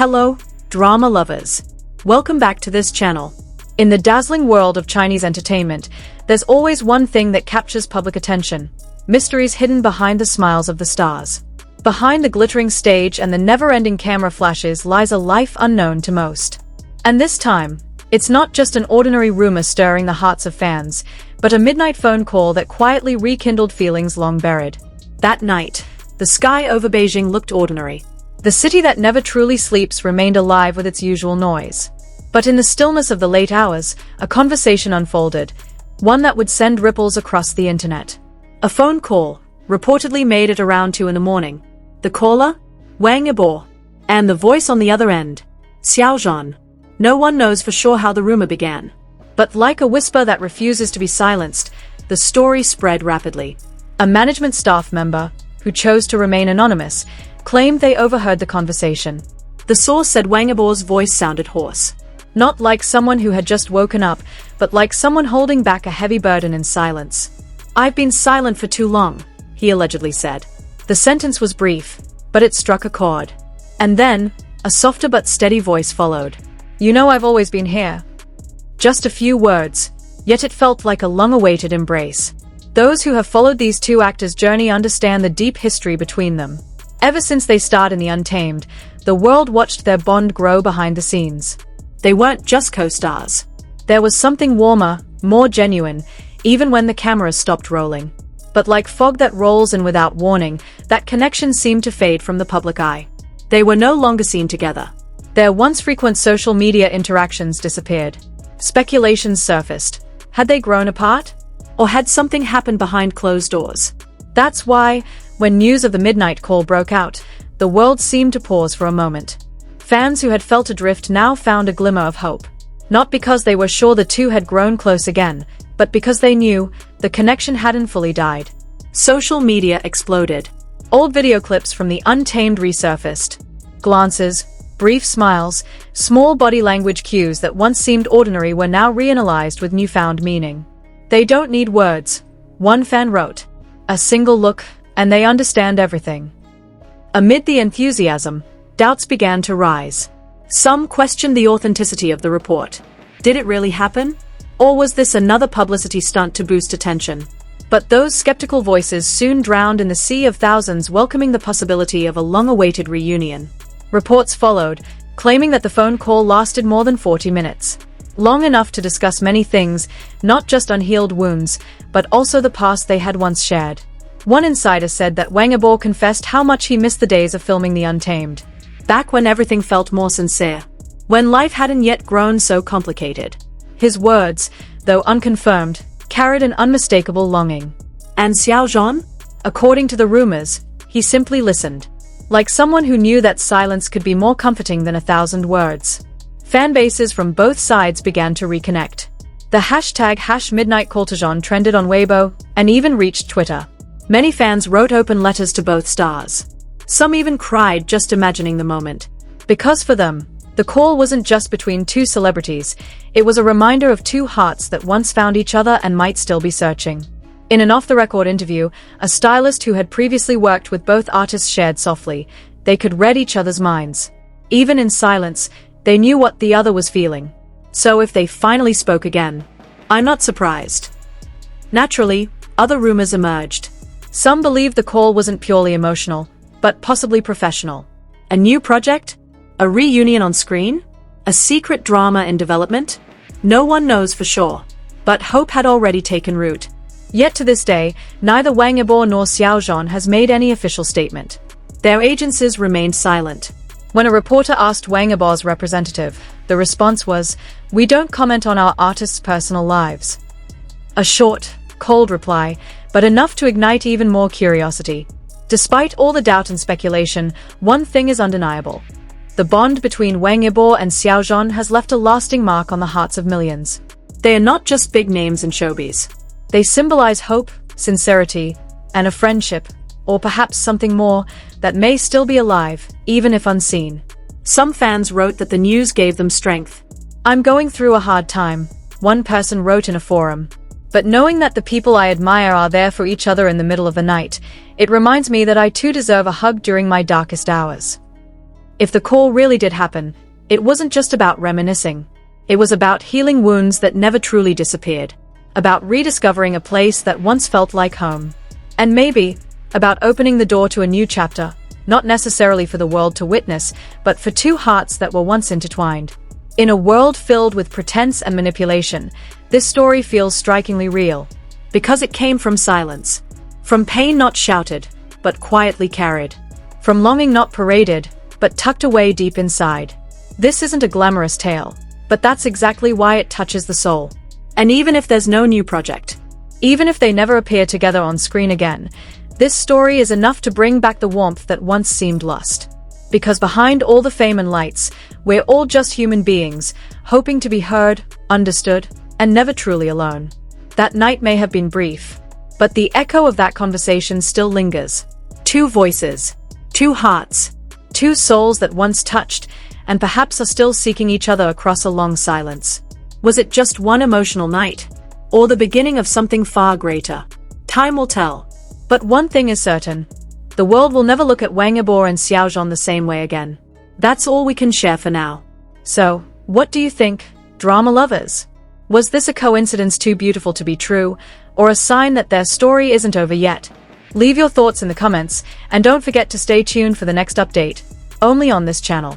Hello, drama lovers. Welcome back to this channel. In the dazzling world of Chinese entertainment, there's always one thing that captures public attention: mysteries hidden behind the smiles of the stars. Behind the glittering stage and the never-ending camera flashes lies a life unknown to most. And this time, it's not just an ordinary rumor stirring the hearts of fans, but a midnight phone call that quietly rekindled feelings long buried. That night, the sky over Beijing looked ordinary. The city that never truly sleeps remained alive with its usual noise. But in the stillness of the late hours, a conversation unfolded, one that would send ripples across the internet. A phone call, reportedly made at around 2 in the morning. The caller? Wang Yibo. And the voice on the other end? Xiao Zhan. No one knows for sure how the rumor began. But like a whisper that refuses to be silenced, the story spread rapidly. A management staff member, who chose to remain anonymous, claimed they overheard the conversation. The source said Wang Yibo's voice sounded hoarse. Not like someone who had just woken up, but like someone holding back a heavy burden in silence. "I've been silent for too long," he allegedly said. The sentence was brief, but it struck a chord. And then, a softer but steady voice followed. "You know I've always been here." Just a few words, yet it felt like a long-awaited embrace. Those who have followed these two actors' journey understand the deep history between them. Ever since they starred in the Untamed, the world watched their bond grow behind the scenes. They weren't just co-stars. There was something warmer, more genuine, even when the cameras stopped rolling. But like fog that rolls in without warning, that connection seemed to fade from the public eye. They were no longer seen together. Their once frequent social media interactions disappeared. Speculations surfaced. Had they grown apart? Or had something happened behind closed doors? That's why, when news of the midnight call broke out, the world seemed to pause for a moment. Fans who had felt adrift now found a glimmer of hope. Not because they were sure the two had grown close again, but because they knew the connection hadn't fully died. Social media exploded. Old video clips from the Untamed resurfaced. Glances, brief smiles, small body language cues that once seemed ordinary were now reanalyzed with newfound meaning. "They don't need words," one fan wrote. "A single look, and they understand everything." Amid the enthusiasm, doubts began to rise. Some questioned the authenticity of the report. Did it really happen? Or was this another publicity stunt to boost attention? But those skeptical voices soon drowned in the sea of thousands welcoming the possibility of a long-awaited reunion. Reports followed, claiming that the phone call lasted more than 40 minutes. Long enough to discuss many things, not just unhealed wounds, but also the past they had once shared. One insider said that Wang Yibo confessed how much he missed the days of filming The Untamed. Back when everything felt more sincere. When life hadn't yet grown so complicated. His words, though unconfirmed, carried an unmistakable longing. And Xiao Zhan? According to the rumors, he simply listened. Like someone who knew that silence could be more comforting than 1,000 words. Fan bases from both sides began to reconnect. The hashtag #MidnightCallToZhan trended on Weibo and even reached Twitter. Many fans wrote open letters to both stars. Some even cried just imagining the moment. Because for them, the call wasn't just between two celebrities, it was a reminder of two hearts that once found each other and might still be searching. In an off-the-record interview, a stylist who had previously worked with both artists shared softly, they could read each other's minds. Even in silence, they knew what the other was feeling. So if they finally spoke again, I'm not surprised. Naturally, other rumors emerged. Some believed the call wasn't purely emotional, but possibly professional. A new project? A reunion on screen? A secret drama in development? No one knows for sure. But hope had already taken root. Yet to this day, neither Wang Yibo nor Xiao Zhan has made any official statement. Their agencies remained silent. When a reporter asked Wang Yibo's representative, the response was, "We don't comment on our artists' personal lives." A short, cold reply, but enough to ignite even more curiosity. Despite all the doubt and speculation, one thing is undeniable. The bond between Wang Yibo and Xiao Zhan has left a lasting mark on the hearts of millions. They are not just big names in showbiz. They symbolize hope, sincerity, and a friendship, or perhaps something more, that may still be alive, even if unseen. Some fans wrote that the news gave them strength. "I'm going through a hard time," one person wrote in a forum. "But knowing that the people I admire are there for each other in the middle of the night, it reminds me that I too deserve a hug during my darkest hours." If the call really did happen, it wasn't just about reminiscing. It was about healing wounds that never truly disappeared, about rediscovering a place that once felt like home. And maybe, about opening the door to a new chapter, not necessarily for the world to witness, but for two hearts that were once intertwined. In a world filled with pretense and manipulation, this story feels strikingly real, because it came from silence, from pain not shouted, but quietly carried, from longing not paraded, but tucked away deep inside. This isn't a glamorous tale, but that's exactly why it touches the soul. And even if there's no new project, even if they never appear together on screen again, this story is enough to bring back the warmth that once seemed lost. Because behind all the fame and lights, we're all just human beings, hoping to be heard, understood, and never truly alone. That night may have been brief, but the echo of that conversation still lingers. Two voices, two hearts, two souls that once touched, and perhaps are still seeking each other across a long silence. Was it just one emotional night, or the beginning of something far greater? Time will tell. But one thing is certain. The world will never look at Wang Yibo and Xiao Zhan the same way again. That's all we can share for now. So, what do you think, drama lovers? Was this a coincidence too beautiful to be true, or a sign that their story isn't over yet? Leave your thoughts in the comments, and don't forget to stay tuned for the next update, only on this channel.